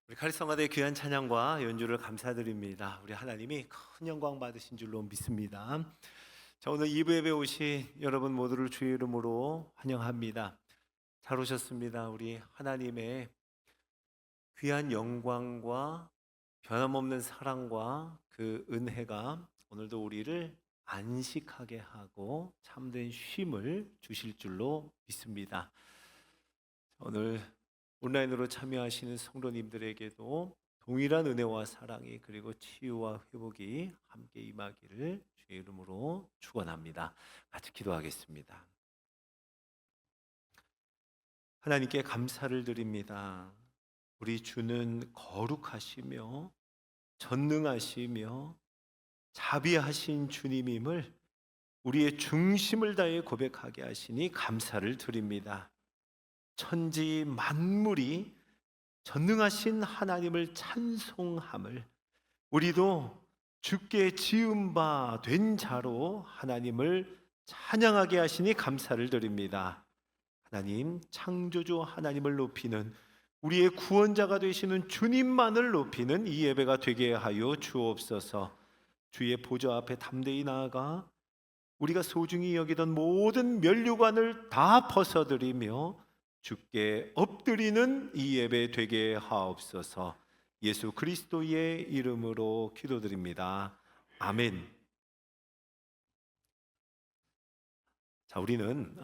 우리 카리스마의 귀한 찬양과 연주를 감사드립니다. 우리 하나님이 큰 영광 받으신 줄로 믿습니다. 자, 오늘 2부 예배 오신 여러분 모두를 주의 이름으로 환영합니다. 잘 오셨습니다. 우리 하나님의 귀한 영광과 변함없는 사랑과 그 은혜가 오늘도 우리를 안식하게 하고 참된 쉼을 주실 줄로 믿습니다. 오늘 온라인으로 참여하시는 성도님들에게도 동일한 은혜와 사랑이 그리고 치유와 회복이 함께 임하기를 주의 이름으로 축원합니다. 같이 기도하겠습니다. 하나님께 감사를 드립니다. 우리 주는 거룩하시며 전능하시며 자비하신 주님임을 우리의 중심을 다해 고백하게 하시니 감사를 드립니다. 천지 만물이 전능하신 하나님을 찬송함을 우리도 주께 지은 바 된 자로 하나님을 찬양하게 하시니 감사를 드립니다. 하나님, 창조주 하나님을 높이는 우리의 구원자가 되시는 주님만을 높이는 이 예배가 되게 하여 주옵소서. 주의 보좌 앞에 담대히 나아가 우리가 소중히 여기던 모든 면류관을 다 벗어드리며 주께 엎드리는 이 예배 되게 하옵소서. 예수 그리스도의 이름으로 기도드립니다. 아멘. 자, 우리는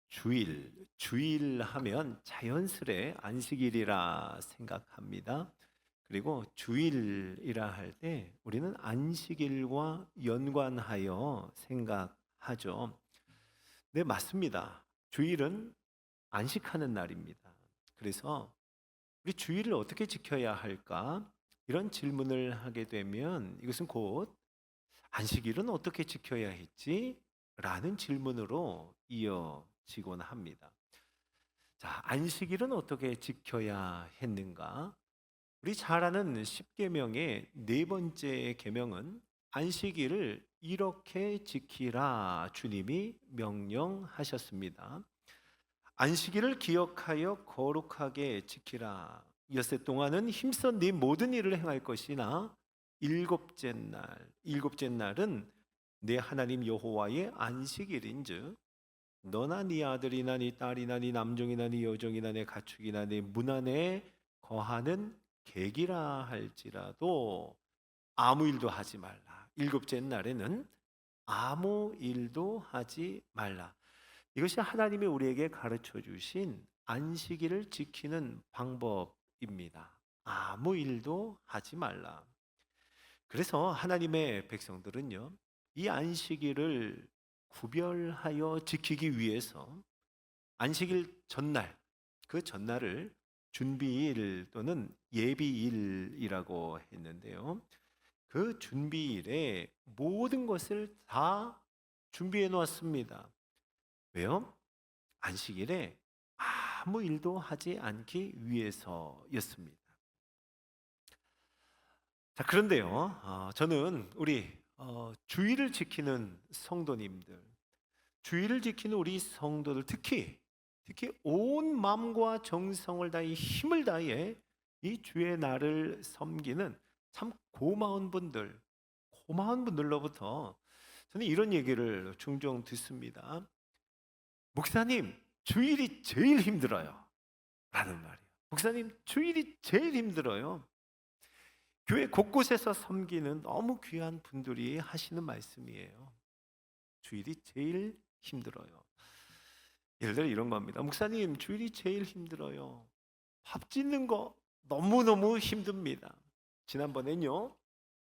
주일 하면 자연스레 안식일이라 생각합니다. 그리고 주일이라 할 때 우리는 안식일과 연관하여 생각하죠. 네, 맞습니다. 주일은 안식하는 날입니다. 그래서 우리 주일을 어떻게 지켜야 할까? 이런 질문을 하게 되면 이것은 곧 안식일은 어떻게 지켜야 했지? 라는 질문으로 이어지곤 합니다. 자, 안식일은 어떻게 지켜야 했는가? 우리 잘 아는 십계명의 네 번째 계명은 안식일을 이렇게 지키라 주님이 명령하셨습니다. 안식일을 기억하여 거룩하게 지키라. 엿새 동안은 힘써 네 모든 일을 행할 것이나 일곱째 날은 내 하나님 여호와의 안식일인즉 너나 네 아들이나 네 딸이나 네 남종이나 네 여종이나 네 가축이나 네 문 안에 거하는 객이라 할지라도 아무 일도 하지 말라. 일곱째 날에는 아무 일도 하지 말라. 이것이 하나님이 우리에게 가르쳐 주신 안식일을 지키는 방법입니다. 아무 일도 하지 말라. 그래서 하나님의 백성들은요, 이 안식일을 구별하여 지키기 위해서 안식일 전날, 그 전날을 준비일 또는 예비일이라고 했는데요. 그 준비일에 모든 것을 다 준비해 놓았습니다. 왜요? 안식일에 아무 일도 하지 않기 위해서였습니다. 자, 그런데요, 저는 우리 주일을 지키는 성도님들, 주일을 지키는 우리 성도들, 특히 온 마음과 정성을 다해 힘을 다해 이 주의 날을 섬기는 참 고마운 분들로부터 저는 이런 얘기를 종종 듣습니다. 목사님, 주일이 제일 힘들어요. 라는 말이에요. 목사님, 주일이 제일 힘들어요. 교회 곳곳에서 섬기는 너무 귀한 분들이 하시는 말씀이에요. 주일이 제일 힘들어요. 예를 들어 이런 겁니다. 목사님, 주일이 제일 힘들어요. 밥 짓는 거 너무너무 힘듭니다. 지난번엔요,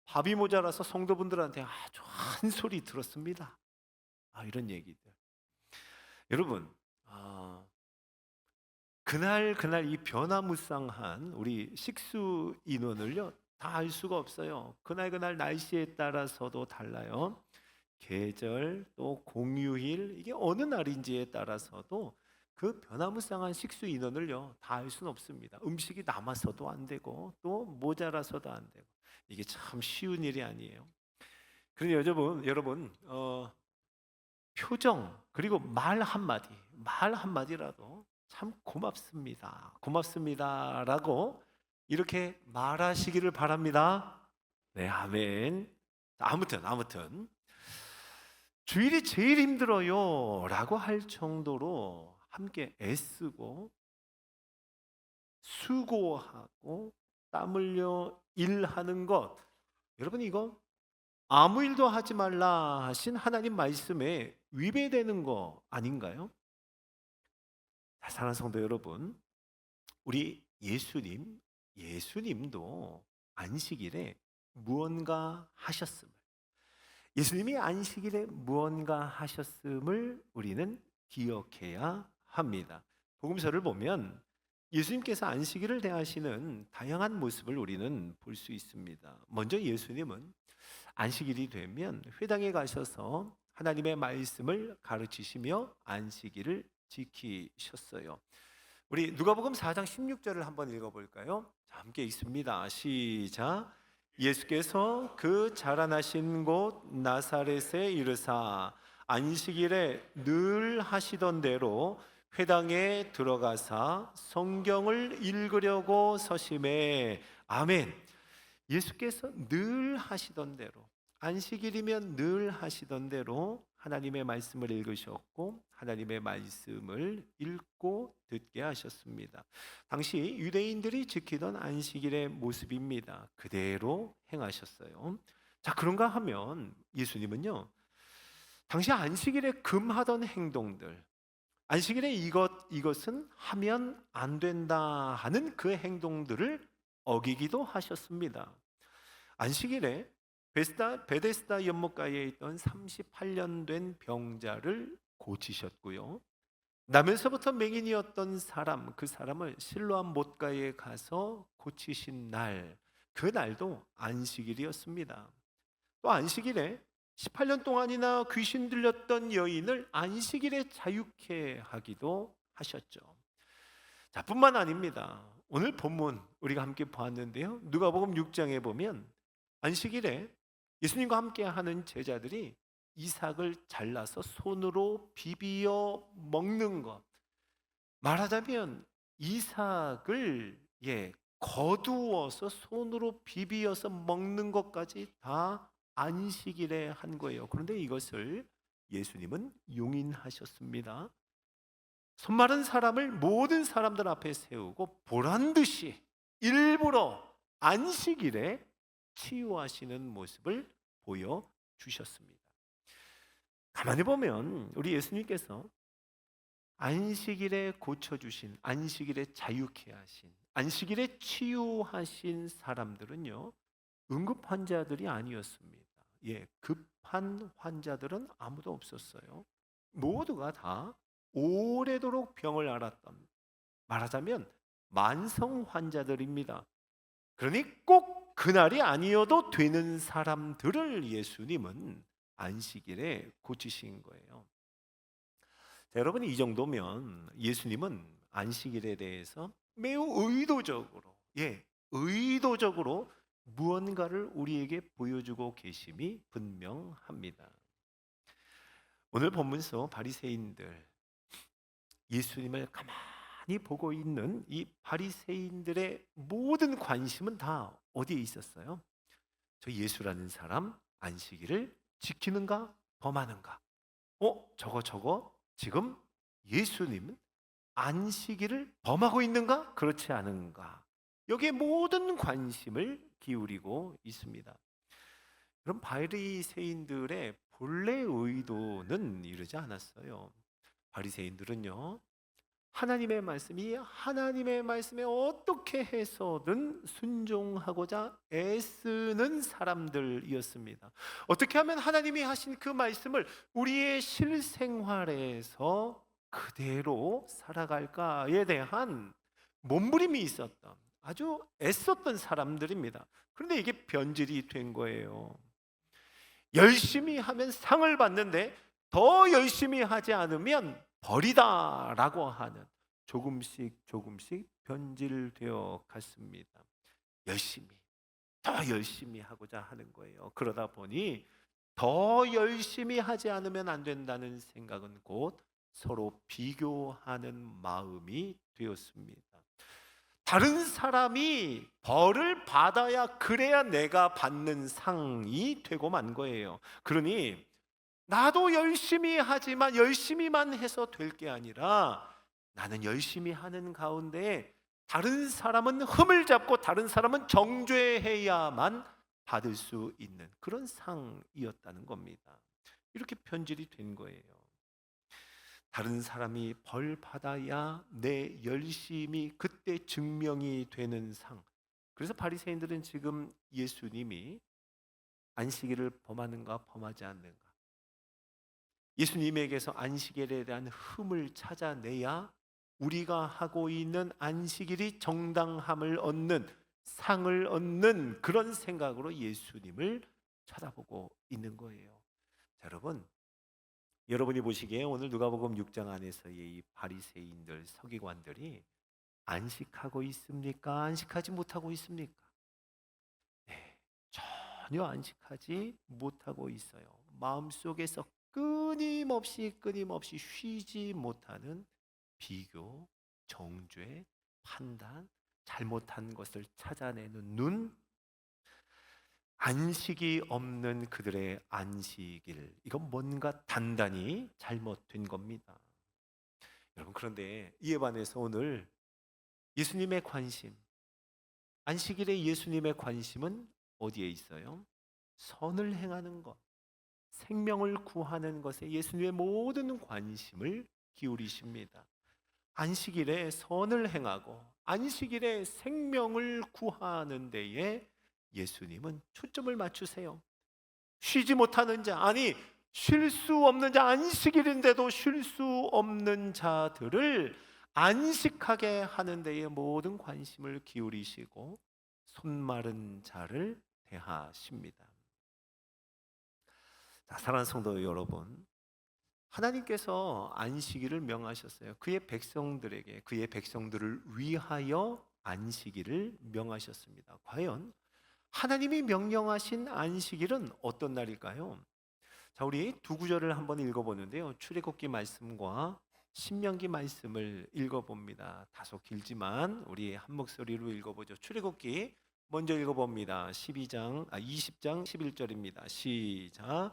밥이 모자라서 성도분들한테 아주 한 소리 들었습니다. 이런 얘기들. 여러분, 그날 이 변화무쌍한 우리 식수 인원을요, 다 알 수가 없어요. 그날 날씨에 따라서도 달라요. 계절 또 공휴일, 이게 어느 날인지에 따라서도 그 변화무쌍한 식수 인원을요, 다 알 수는 없습니다. 음식이 남아서도 안 되고 또 모자라서도 안 되고, 이게 참 쉬운 일이 아니에요. 그런데 여러분, 표정 그리고 말 한마디라도 참 고맙습니다라고 이렇게 말하시기를 바랍니다. 네, 아멘. 아무튼 주일이 제일 힘들어요 라고 할 정도로 함께 애쓰고 수고하고 땀 흘려 일하는 것, 여러분 이거 아무 일도 하지 말라 하신 하나님 말씀에 위배되는 거 아닌가요? 사랑하는 성도 여러분, 우리 예수님도 안식일에 무언가 하셨음을, 예수님이 안식일에 무언가 하셨음을 우리는 기억해야 합니다. 복음서를 보면 예수님께서 안식일을 대하시는 다양한 모습을 우리는 볼 수 있습니다. 먼저 예수님은 안식일이 되면 회당에 가셔서 하나님의 말씀을 가르치시며 안식일을 지키셨어요. 우리 누가복음 4장 16절을 한번 읽어볼까요? 함께 읽습니다. 시작. 예수께서 그 자라나신 곳 나사렛에 이르사 안식일에 늘 하시던 대로 회당에 들어가사 성경을 읽으려고 서심해. 아멘. 예수께서 늘 하시던 대로, 안식일이면 늘 하시던 대로 하나님의 말씀을 읽으셨고 하나님의 말씀을 읽고 듣게 하셨습니다. 당시 유대인들이 지키던 안식일의 모습입니다. 그대로 행하셨어요. 자, 그런가 하면 예수님은요, 당시 안식일에 금하던 행동들, 안식일에 이것은 하면 안 된다 하는 그 행동들을 어기기도 하셨습니다. 안식일에 베데스다 연못가에 있던 38년 된 병자를 고치셨고요. 나면서부터 맹인이었던 사람, 그 사람을 실로암 못가에 가서 고치신 날, 그 날도 안식일이었습니다. 또 안식일에 18년 동안이나 귀신 들렸던 여인을 안식일에 자유케 하기도 하셨죠. 자, 뿐만 아닙니다. 오늘 본문 우리가 함께 보았는데요, 누가복음 6장에 보면 안식일에 예수님과 함께 하는 제자들이 이삭을 잘라서 손으로 비비어 먹는 것, 말하자면 이삭을 거두어서 손으로 비비어서 먹는 것까지 다 안식일에 한 거예요. 그런데 이것을 예수님은 용인하셨습니다. 손 마른 사람을 모든 사람들 앞에 세우고 보란 듯이 일부러 안식일에 치유하시는 모습을 보여주셨습니다. 가만히 보면 우리 예수님께서 안식일에 고쳐주신, 안식일에 자유케 하신, 안식일에 치유하신 사람들은요, 응급 환자들이 아니었습니다. 급한 환자들은 아무도 없었어요. 모두가 다 오래도록 병을 앓았던, 말하자면 만성 환자들입니다. 그러니 꼭 그날이 아니어도 되는 사람들을 예수님은 안식일에 고치신 거예요. 자, 여러분, 이 정도면 예수님은 안식일에 대해서 매우 의도적으로 무언가를 우리에게 보여주고 계심이 분명합니다. 오늘 본문서 바리새인들, 예수님을 가만히 보고 있는 이 바리새인들의 모든 관심은 다 어디에 있었어요? 저 예수라는 사람 안식일을 지키는가 범하는가? 저거 지금 예수님은 안식일을 범하고 있는가 그렇지 않은가? 여기에 모든 관심을 기울이고 있습니다. 그럼 바리새인들의 본래 의도는 이르지 않았어요. 바리새인들은요, 하나님의 말씀에 어떻게 해서든 순종하고자 애쓰는 사람들이었습니다. 어떻게 하면 하나님이 하신 그 말씀을 우리의 실생활에서 그대로 살아갈까에 대한 몸부림이 있었던, 아주 애썼던 사람들입니다. 그런데 이게 변질이 된 거예요. 열심히 하면 상을 받는데 더 열심히 하지 않으면 벌이다라고 하는, 조금씩 변질되어 갔습니다. 더 열심히 하고자 하는 거예요. 그러다 보니 더 열심히 하지 않으면 안 된다는 생각은 곧 서로 비교하는 마음이 되었습니다. 다른 사람이 벌을 받아야 그래야 내가 받는 상이 되고 만 거예요. 그러니 나도 열심히 하지만 열심히만 해서 될 게 아니라 나는 열심히 하는 가운데 다른 사람은 흠을 잡고 다른 사람은 정죄해야만 받을 수 있는 그런 상이었다는 겁니다. 이렇게 변질이 된 거예요. 다른 사람이 벌 받아야 내 열심이 그때 증명이 되는 상. 그래서 바리새인들은 지금 예수님이 안식일을 범하는가 범하지 않는가, 예수님에게서 안식일에 대한 흠을 찾아내야 우리가 하고 있는 안식일이 정당함을 얻는, 상을 얻는 그런 생각으로 예수님을 쳐다보고 있는 거예요. 자, 여러분이 보시기에 오늘 누가복음 6장 안에서의 이 바리새인들, 서기관들이 안식하고 있습니까? 안식하지 못하고 있습니까? 네, 전혀 안식하지 못하고 있어요. 마음속에서 끊임없이 쉬지 못하는 비교, 정죄, 판단, 잘못한 것을 찾아내는 눈, 안식이 없는 그들의 안식일, 이건 뭔가 단단히 잘못된 겁니다. 여러분, 그런데 이에 반해서 오늘 예수님의 관심, 안식일에 예수님의 관심은 어디에 있어요? 선을 행하는 것, 생명을 구하는 것에 예수님의 모든 관심을 기울이십니다. 안식일에 선을 행하고 안식일에 생명을 구하는 데에 예수님은 초점을 맞추세요. 쉬지 못하는 자, 아니 쉴 수 없는 자, 안식일인데도 쉴 수 없는 자들을 안식하게 하는 데에 모든 관심을 기울이시고 손마른 자를 대하십니다. 자, 사랑하는 성도 여러분, 하나님께서 안식일을 명하셨어요. 그의 백성들에게, 그의 백성들을 위하여 안식일을 명하셨습니다. 과연 하나님이 명령하신 안식일은 어떤 날일까요? 자, 우리 두 구절을 한번 읽어보는데요. 출애굽기 말씀과 신명기 말씀을 읽어봅니다. 다소 길지만 우리 한 목소리로 읽어보죠. 출애굽기 먼저 읽어봅니다. 20장 11절입니다. 시작.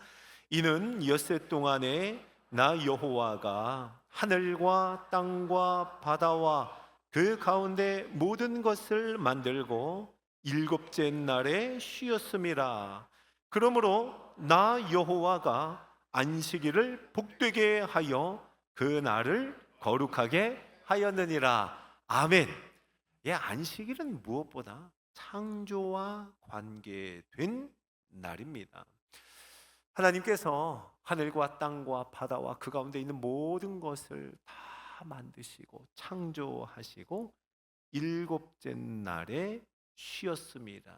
이는 엿새 동안에 나 여호와가 하늘과 땅과 바다와 그 가운데 모든 것을 만들고 일곱째 날에 쉬었음이라. 그러므로 나 여호와가 안식일을 복되게 하여 그 날을 거룩하게 하였느니라. 아멘. 예, 안식일은 무엇보다 창조와 관계된 날입니다. 하나님께서 하늘과 땅과 바다와 그 가운데 있는 모든 것을 다 만드시고 창조하시고 일곱째 날에 쉬었습니다.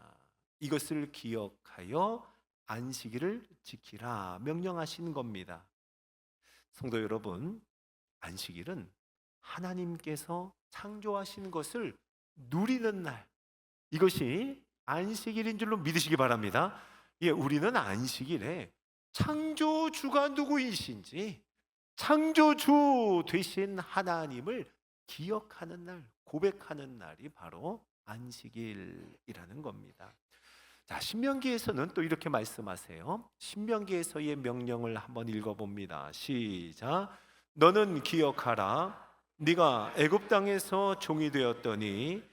이것을 기억하여 안식일을 지키라 명령하신 겁니다. 성도 여러분, 안식일은 하나님께서 창조하신 것을 누리는 날, 이것이 안식일인 줄로 믿으시기 바랍니다. 예, 우리는 안식일에 창조주가 누구이신지, 창조주 되신 하나님을 기억하는 날, 고백하는 날이 바로 안식일이라는 겁니다. 자, 신명기에서는 또 이렇게 말씀하세요. 신명기에서의 명령을 한번 읽어봅니다. 시작. 너는 기억하라. 네가 애굽 땅에서 종이 되었더니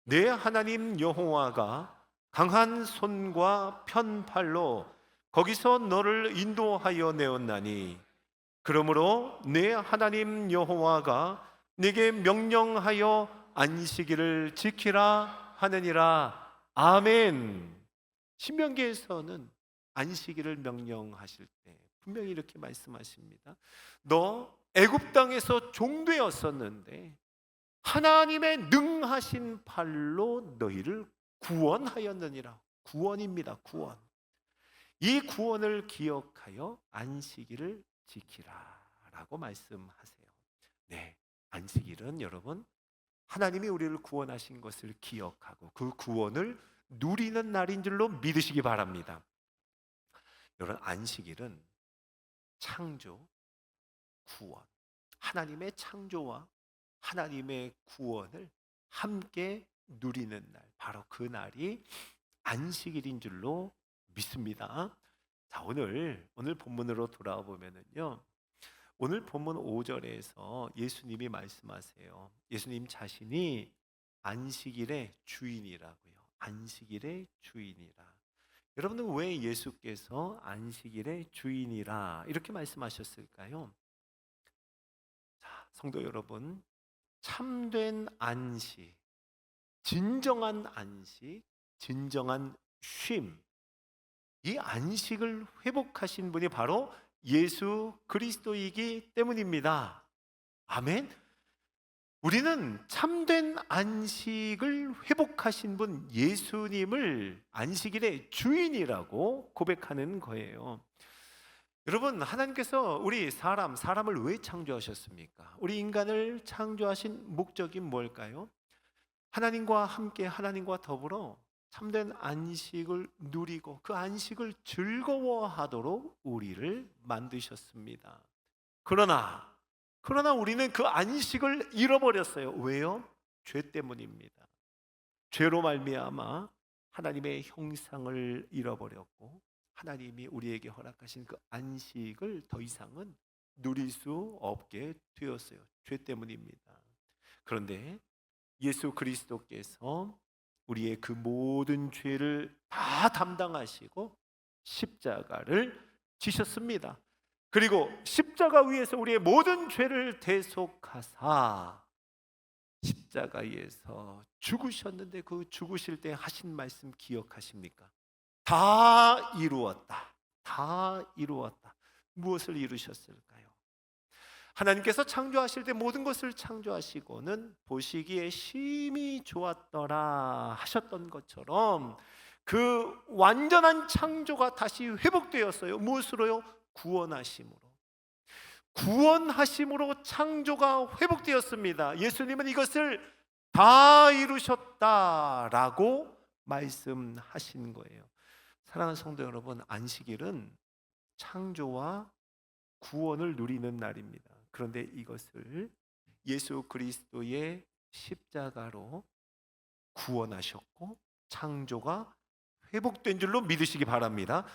내 하나님 여호와가 강한 손과 편팔로 거기서 너를 인도하여 내었나니, 그러므로 내 하나님 여호와가 네게 명령하여 안식일을 지키라 하느니라. 아멘. 신명기에서는 안식일을 명령하실 때 분명히 이렇게 말씀하십니다. 너 애굽 땅에서 종되었었는데 하나님의 능하신 팔로 너희를 구원하였느니라. 구원입니다. 구원. 이 구원을 기억하여 안식일을 지키라 라고 말씀하세요. 네, 안식일은 여러분 하나님이 우리를 구원하신 것을 기억하고 그 구원을 누리는 날인 줄로 믿으시기 바랍니다. 여러분, 안식일은 창조, 구원, 하나님의 창조와 하나님의 구원을 함께 누리는 날, 바로 그 날이 안식일인 줄로 믿습니다. 자, 오늘 본문으로 돌아와 보면은요, 오늘 본문 5절에서 예수님이 말씀하세요. 예수님 자신이 안식일의 주인이라고요. 안식일의 주인이라. 여러분은 왜 예수께서 안식일의 주인이라 이렇게 말씀하셨을까요? 자, 성도 여러분, 참된 안식, 진정한 안식, 진정한 쉼, 이 안식을 회복하신 분이 바로 예수 그리스도이기 때문입니다. 아멘. 우리는 참된 안식을 회복하신 분 예수님을 안식일의 주인이라고 고백하는 거예요. 여러분, 하나님께서 우리 사람을 왜 창조하셨습니까? 우리 인간을 창조하신 목적이 뭘까요? 하나님과 함께, 하나님과 더불어 참된 안식을 누리고 그 안식을 즐거워하도록 우리를 만드셨습니다. 그러나 우리는 그 안식을 잃어버렸어요. 왜요? 죄 때문입니다. 죄로 말미암아 하나님의 형상을 잃어버렸고, 하나님이 우리에게 허락하신 그 안식을 더 이상은 누릴 수 없게 되었어요. 죄 때문입니다. 그런데 예수 그리스도께서 우리의 그 모든 죄를 다 담당하시고 십자가를 지셨습니다. 그리고 십자가 위에서 우리의 모든 죄를 대속하사 십자가에서 죽으셨는데, 그 죽으실 때 하신 말씀 기억하십니까? 다 이루었다. 다 이루었다. 무엇을 이루셨을까요? 하나님께서 창조하실 때 모든 것을 창조하시고는 보시기에 심히 좋았더라 하셨던 것처럼 그 완전한 창조가 다시 회복되었어요. 무엇으로요? 구원하심으로 창조가 회복되었습니다. 예수님은 이것을 다 이루셨다라고 말씀하신 거예요. 사랑하는 성도 여러분, 안식일은 창조와 구원을 누리는 날입니다. 그런데 이것을 예수 그리스도의 십자가로 구원하셨고 창조가 회복된 줄로 믿으시기 바랍니다.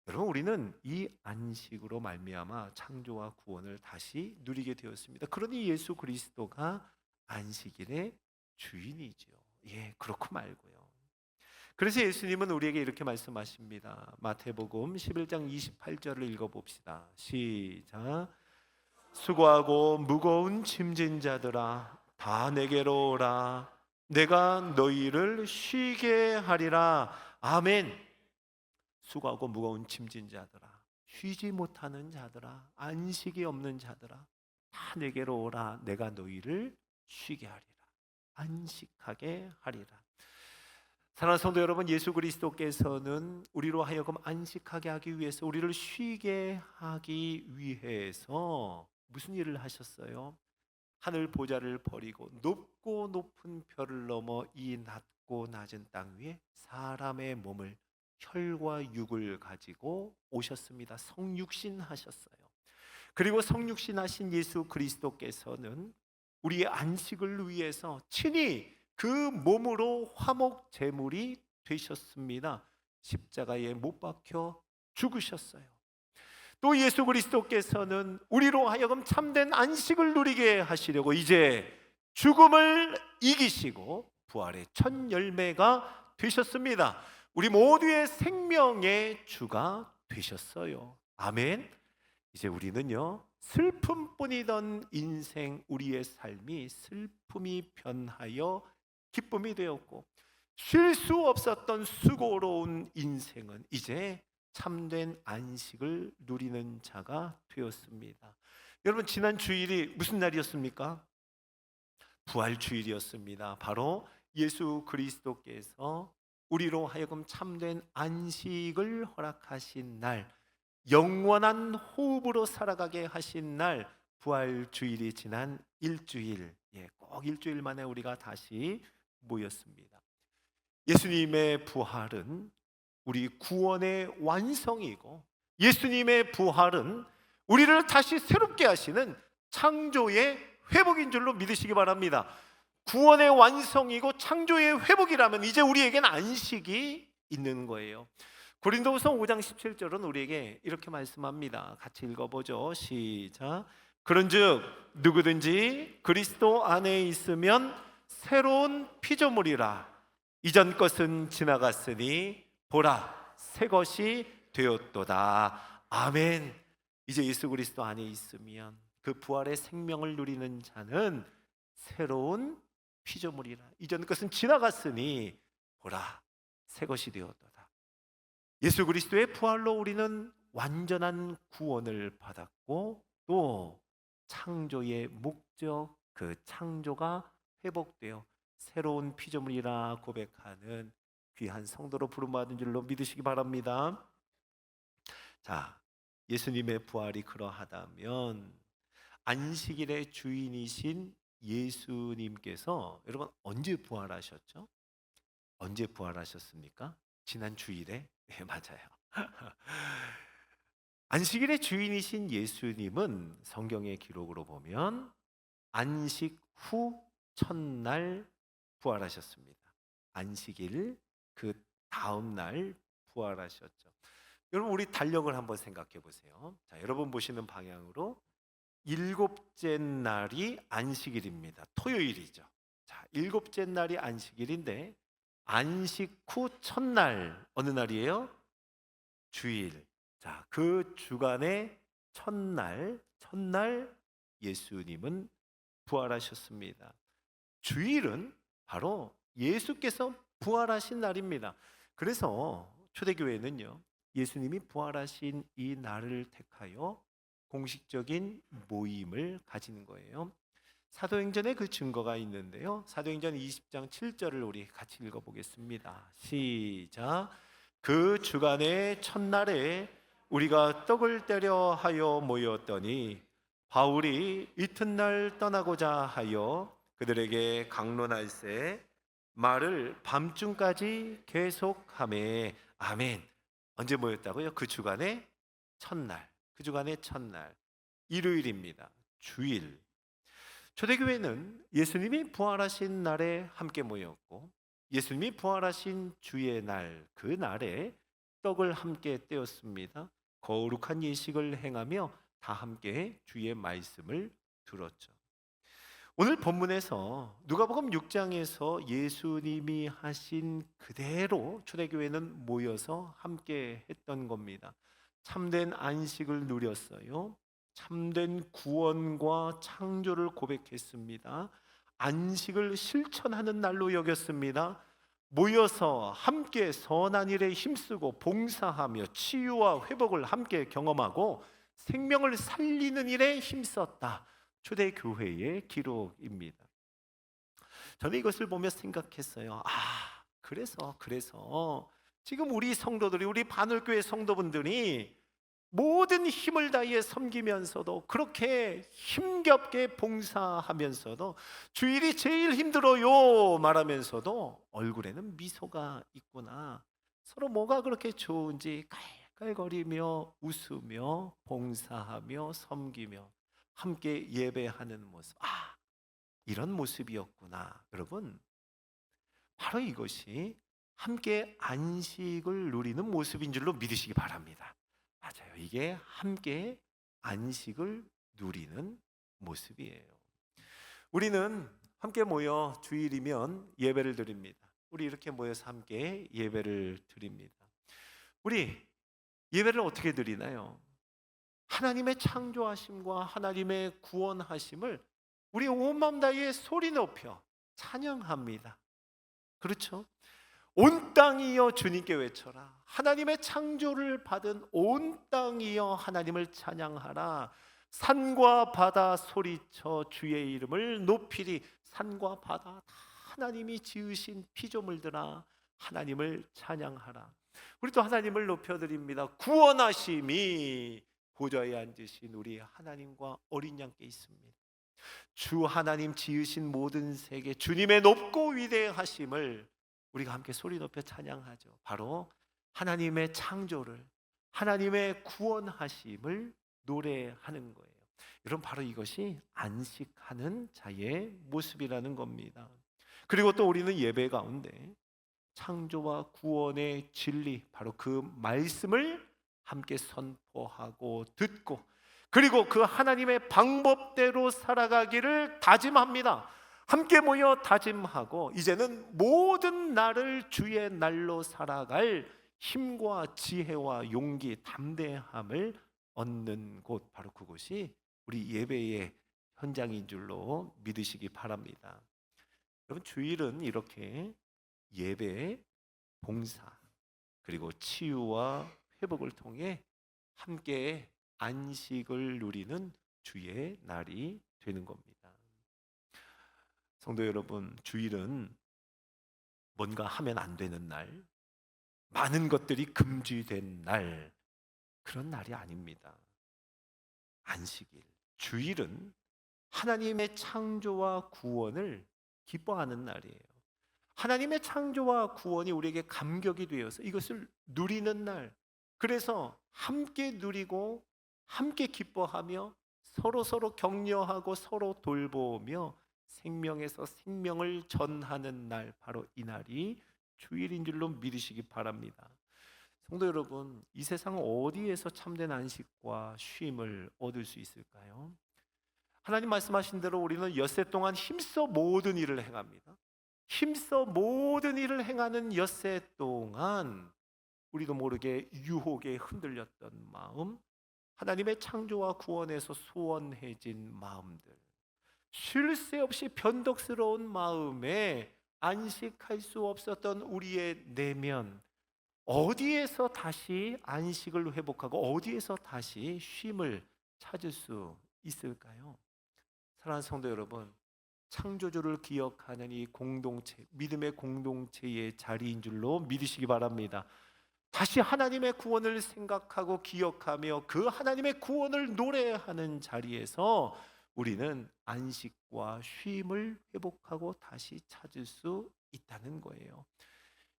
여러분, 우리는 이 안식으로 말미암아 창조와 구원을 다시 누리게 되었습니다. 그러니 예수 그리스도가 안식일의 주인이죠. 예, 그렇고 말고요. 그래서 예수님은 우리에게 이렇게 말씀하십니다. 마태복음 11장 28절을 읽어봅시다. 시작. 수고하고 무거운 짐진 자들아, 다 내게로 오라. 내가 너희를 쉬게 하리라. 아멘. 수고하고 무거운 짐진 자들아, 쉬지 못하는 자들아, 안식이 없는 자들아, 다 내게로 오라. 내가 너희를 쉬게 하리라. 안식하게 하리라. 사랑하는 성도 여러분, 예수 그리스도께서는 우리로 하여금 안식하게 하기 위해서, 우리를 쉬게 하기 위해서 무슨 일을 하셨어요? 하늘 보좌를 버리고 높고 높은 별을 넘어 이 낮고 낮은 땅 위에 사람의 몸을, 혈과 육을 가지고 오셨습니다. 성육신 하셨어요. 그리고 성육신 하신 예수 그리스도께서는 우리의 안식을 위해서 친히 그 몸으로 화목 제물이 되셨습니다. 십자가에 못 박혀 죽으셨어요. 또 예수 그리스도께서는 우리로 하여금 참된 안식을 누리게 하시려고 이제 죽음을 이기시고 부활의 첫 열매가 되셨습니다. 우리 모두의 생명의 주가 되셨어요. 아멘. 이제 우리는요, 슬픔뿐이던 인생, 우리의 삶이 슬픔이 변하여 기쁨이 되었고, 쉴 수 없었던 수고로운 인생은 이제 참된 안식을 누리는 자가 되었습니다. 여러분, 지난 주일이 무슨 날이었습니까? 부활주일이었습니다. 바로 예수 그리스도께서 우리로 하여금 참된 안식을 허락하신 날, 영원한 호흡으로 살아가게 하신 날, 부활주일이 지난 일주일, 꼭 일주일 만에 우리가 다시 모였습니다. 예수님의 부활은 우리 구원의 완성이고, 예수님의 부활은 우리를 다시 새롭게 하시는 창조의 회복인 줄로 믿으시기 바랍니다. 구원의 완성이고 창조의 회복이라면 이제 우리에겐 안식이 있는 거예요. 고린도후서 5장 17절은 우리에게 이렇게 말씀합니다. 같이 읽어보죠. 시작. 그런즉 누구든지 그리스도 안에 있으면 새로운 피조물이라. 이전 것은 지나갔으니 보라 새 것이 되었도다. 아멘. 이제 예수 그리스도 안에 있으면 그 부활의 생명을 누리는 자는 새로운 피조물이라. 이전 것은 지나갔으니 보라 새 것이 되었도다. 예수 그리스도의 부활로 우리는 완전한 구원을 받았고 또 창조의 목적, 그 창조가 회복되어 새로운 피조물이라 고백하는 귀한 성도로 부름받은 줄로 믿으시기 바랍니다. 자, 예수님의 부활이 그러하다면 안식일의 주인이신 예수님께서 여러분 언제 부활하셨죠? 언제 부활하셨습니까? 지난 주일에? 네, 맞아요. 안식일의 주인이신 예수님은 성경의 기록으로 보면 안식 후 첫날 부활하셨습니다. 안식일 그 다음 날 부활하셨죠. 여러분 우리 달력을 한번 생각해 보세요. 자, 여러분 보시는 방향으로 일곱째 날이 안식일입니다. 토요일이죠. 자, 일곱째 날이 안식일인데 안식 후 첫날 어느 날이에요? 주일. 자, 그 주간의 첫날 예수님은 부활하셨습니다. 주일은 바로 예수께서 부활하신 날입니다. 그래서 초대교회는요, 예수님이 부활하신 이 날을 택하여 공식적인 모임을 가지는 거예요. 사도행전에 그 증거가 있는데요. 사도행전 20장 7절을 우리 같이 읽어보겠습니다. 시작. 그 주간의 첫날에 우리가 떡을 떼려 하여 모였더니 바울이 이튿날 떠나고자 하여 그들에게 강론할세 말을 밤중까지 계속하매. 아멘. 언제 모였다고요? 그 주간의 첫날. 그 주간의 첫날 일요일입니다. 주일. 초대교회는 예수님이 부활하신 날에 함께 모였고 예수님이 부활하신 주의 날, 그 날에 떡을 함께 떼었습니다. 거룩한 예식을 행하며 다 함께 주의 말씀을 들었죠. 오늘 본문에서 누가복음 6장에서 예수님이 하신 그대로 초대교회는 모여서 함께 했던 겁니다. 참된 안식을 누렸어요. 참된 구원과 창조를 고백했습니다. 안식을 실천하는 날로 여겼습니다. 모여서 함께 선한 일에 힘쓰고 봉사하며 치유와 회복을 함께 경험하고 생명을 살리는 일에 힘썼다. 초대교회의 기록입니다. 저는 이것을 보며 생각했어요. 그래서 지금 우리 성도들이, 우리 바늘교회 성도분들이 모든 힘을 다해 섬기면서도 그렇게 힘겹게 봉사하면서도 주일이 제일 힘들어요 말하면서도 얼굴에는 미소가 있구나. 서로 뭐가 그렇게 좋은지 깔깔거리며 웃으며 봉사하며 섬기며 함께 예배하는 모습. 이런 모습이었구나. 여러분, 바로 이것이 함께 안식을 누리는 모습인 줄로 믿으시기 바랍니다. 맞아요. 이게 함께 안식을 누리는 모습이에요. 우리는 함께 모여 주일이면 예배를 드립니다. 우리 이렇게 모여서 함께 예배를 드립니다. 우리 예배를 어떻게 드리나요? 하나님의 창조하심과 하나님의 구원하심을 우리 온 마음 다해 소리 높여 찬양합니다. 그렇죠? 온 땅이여 주님께 외쳐라. 하나님의 창조를 받은 온 땅이여 하나님을 찬양하라. 산과 바다 소리쳐 주의 이름을 높이리. 산과 바다 다 하나님이 지으신 피조물들아 하나님을 찬양하라. 우리 또 하나님을 높여드립니다. 구원하심이 보좌에 앉으신 우리 하나님과 어린 양께 있습니다. 주 하나님 지으신 모든 세계 주님의 높고 위대하심을 우리가 함께 소리 높여 찬양하죠. 바로 하나님의 창조를, 하나님의 구원하심을 노래하는 거예요. 여러분, 바로 이것이 안식하는 자의 모습이라는 겁니다. 그리고 또 우리는 예배 가운데 창조와 구원의 진리, 바로 그 말씀을 함께 선포하고 듣고, 그리고 그 하나님의 방법대로 살아가기를 다짐합니다. 함께 모여 다짐하고 이제는 모든 날을 주의 날로 살아갈 힘과 지혜와 용기, 담대함을 얻는 곳, 바로 그곳이 우리 예배의 현장인 줄로 믿으시기 바랍니다. 여러분, 주일은 이렇게 예배, 봉사, 그리고 치유와 회복을 통해 함께 안식을 누리는 주의 날이 되는 겁니다. 성도 여러분, 주일은 뭔가 하면 안 되는 날, 많은 것들이 금지된 날, 그런 날이 아닙니다. 안식일, 주일은 하나님의 창조와 구원을 기뻐하는 날이에요. 하나님의 창조와 구원이 우리에게 감격이 되어서 이것을 누리는 날, 그래서 함께 누리고 함께 기뻐하며 서로 격려하고 서로 돌보며 생명에서 생명을 전하는 날, 바로 이 날이 주일인 줄로 믿으시기 바랍니다. 성도 여러분, 이 세상 어디에서 참된 안식과 쉼을 얻을 수 있을까요? 하나님 말씀하신 대로 우리는 엿새 동안 힘써 모든 일을 행합니다. 힘써 모든 일을 행하는 엿새 동안 우리도 모르게 유혹에 흔들렸던 마음, 하나님의 창조와 구원에서 소원해진 마음들, 쉴 새 없이 변덕스러운 마음에 안식할 수 없었던 우리의 내면, 어디에서 다시 안식을 회복하고 어디에서 다시 쉼을 찾을 수 있을까요? 사랑하는 성도 여러분, 창조주를 기억하는 이 공동체, 믿음의 공동체의 자리인 줄로 믿으시기 바랍니다. 다시 하나님의 구원을 생각하고 기억하며 그 하나님의 구원을 노래하는 자리에서 우리는 안식과 쉼을 회복하고 다시 찾을 수 있다는 거예요.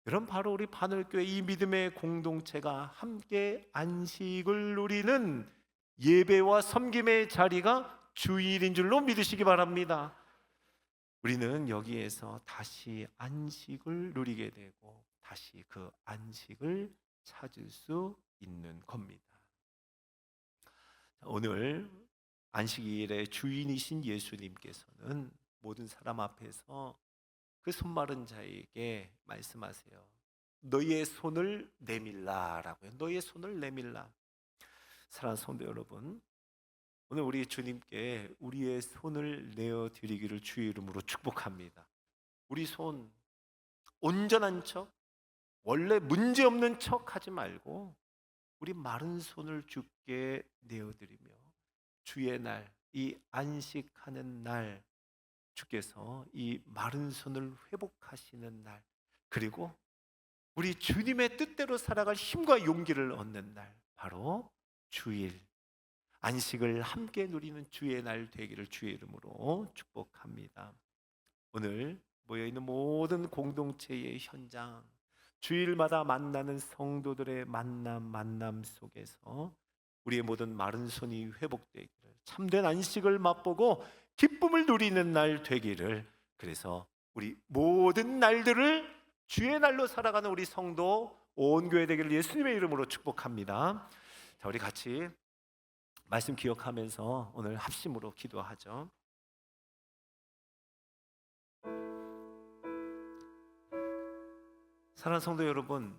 여러분, 바로 우리 바늘교회 이 믿음의 공동체가 함께 안식을 누리는 예배와 섬김의 자리가 주일인 줄로 믿으시기 바랍니다. 우리는 여기에서 다시 안식을 누리게 되고 다시 그 안식을 찾을 수 있는 겁니다. 오늘 안식일의 주인이신 예수님께서는 모든 사람 앞에서 그 손마른 자에게 말씀하세요. 너희의 손을 내밀라라고요. 너희의 손을 내밀라. 사랑하는 성도 여러분, 오늘 우리 주님께 우리의 손을 내어드리기를 주의 이름으로 축복합니다. 우리 손 온전한 척, 원래 문제없는 척 하지 말고 우리 마른 손을 주께 내어드리며 주의 날, 이 안식하는 날, 주께서 이 마른 손을 회복하시는 날, 그리고 우리 주님의 뜻대로 살아갈 힘과 용기를 얻는 날, 바로 주일, 안식을 함께 누리는 주의 날 되기를 주의 이름으로 축복합니다. 오늘 모여있는 모든 공동체의 현장, 주일마다 만나는 성도들의 만남 속에서 우리의 모든 마른 손이 회복되기를, 참된 안식을 맛보고 기쁨을 누리는 날 되기를, 그래서 우리 모든 날들을 주의 날로 살아가는 우리 성도 온 교회 되기를 예수님의 이름으로 축복합니다. 자, 우리 같이 말씀 기억하면서 오늘 합심으로 기도하죠. 사랑하는 성도 여러분,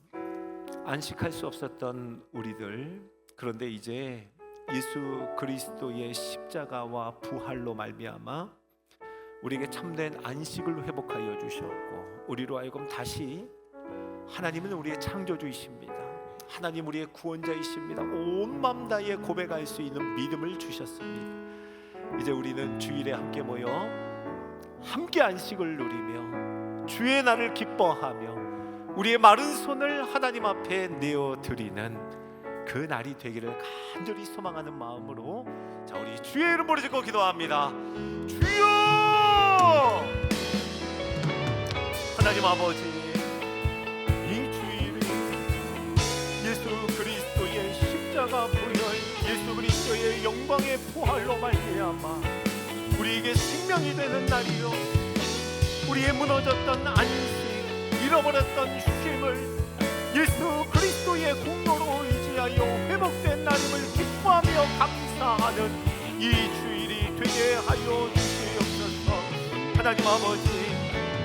안식할 수 없었던 우리들, 그런데 이제 예수 그리스도의 십자가와 부활로 말미암아 우리에게 참된 안식을 회복하여 주셨고, 우리로 하여금 다시 하나님은 우리의 창조주이십니다. 하나님 우리의 구원자이십니다. 온 마음 다해 고백할 수 있는 믿음을 주셨습니다. 이제 우리는 주일에 함께 모여 함께 안식을 누리며 주의 날을 기뻐하며 우리의 마른 손을 하나님 앞에 내어드리는 그 날이 되기를 간절히 소망하는 마음으로, 자, 우리 주의 이름 부르짖고 기도합니다. 주여! 하나님 아버지, 이 주일은 예수 그리스도의 십자가 보혈, 예수 그리스도의 영광의 부활 부활로 말미암아 우리에게 생명이 되는 날이요, 우리의 무너졌던 안식, 잃어버렸던 쉼을 예수 그리스도의 공로로 의지하여 회복된 날임을 기뻐하며 감사하는 이 주일이 되게 하여 주시옵소서. 하나님 아버지,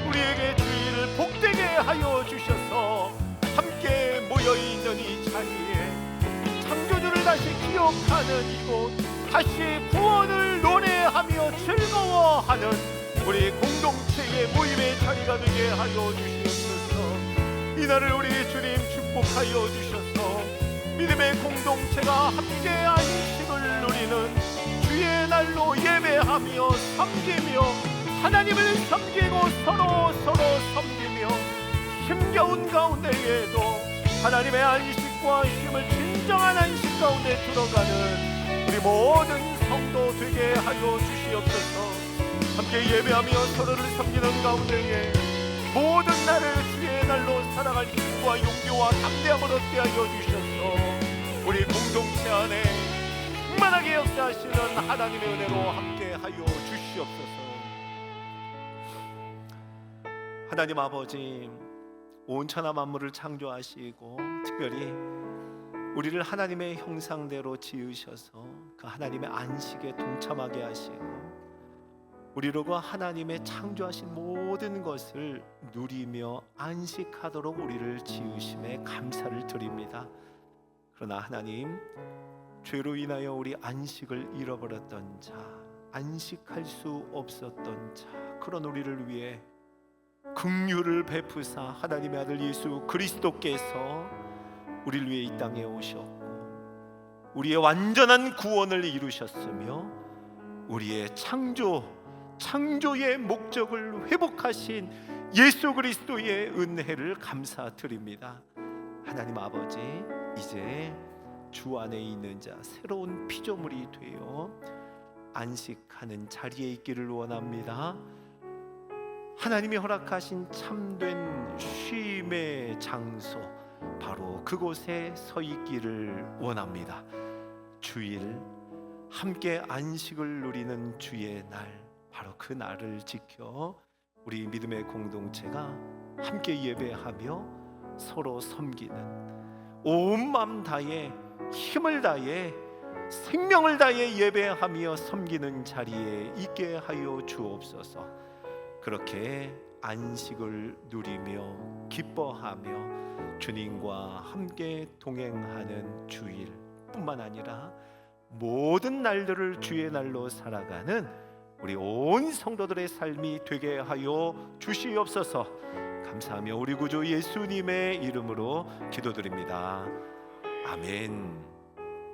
우리에게 주일을 복되게 하여 주셔서 함께 모여있는 이 자리에 창조주를 다시 기억하는 이곳, 다시 구원을 노래하며 즐거워하는 우리 공동체의 모임의 자리가 되게 하여 주시옵소서. 이날을 우리 주님 축복하여 주셔서 믿음의 공동체가 함께 안식을 누리는 주의 날로 예배하며 섬기며 하나님을 섬기고 서로 섬기며 힘겨운 가운데에도 하나님의 안식과 쉼을 진정한 안식 가운데 들어가는 우리 모든 성도 되게 하여 주시옵소서. 함께 예배하며 서로를 섬기는 가운데에 모든 날을 주의 날로 살아갈 힘과 용기와 담대함을 얻게 하여 주셔서 우리 공동체 안에 충만하게 역사하시는 하나님의 은혜로 함께 하여 주시옵소서. 하나님 아버지, 온 천하 만물을 창조하시고 특별히 우리를 하나님의 형상대로 지으셔서 그 하나님의 안식에 동참하게 하시고 우리로가 하나님의 창조하신 모든 것을 누리며 안식하도록 우리를 지으심에 감사를 드립니다. 그러나 하나님, 죄로 인하여 우리 안식을 잃어버렸던 자, 안식할 수 없었던 자, 그런 우리를 위해 긍휼을 베푸사 하나님의 아들 예수 그리스도께서 우리를 위해 이 땅에 오셨고 우리의 완전한 구원을 이루셨으며 우리의 창조의 목적을 회복하신 예수 그리스도의 은혜를 감사드립니다. 하나님 아버지, 이제 주 안에 있는 자 새로운 피조물이 되어 안식하는 자리에 있기를 원합니다. 하나님이 허락하신 참된 쉼의 장소, 바로 그곳에 서 있기를 원합니다. 주일 함께 안식을 누리는 주의 날, 바로 그 날을 지켜 우리 믿음의 공동체가 함께 예배하며 서로 섬기는, 온 마음 다해 힘을 다해 생명을 다해 예배하며 섬기는 자리에 있게 하여 주옵소서. 그렇게 안식을 누리며 기뻐하며 주님과 함께 동행하는 주일뿐만 아니라 모든 날들을 주의 날로 살아가는 우리 온 성도들의 삶이 되게 하여 주시옵소서. 감사하며 우리 구주 예수님의 이름으로 기도드립니다. 아멘.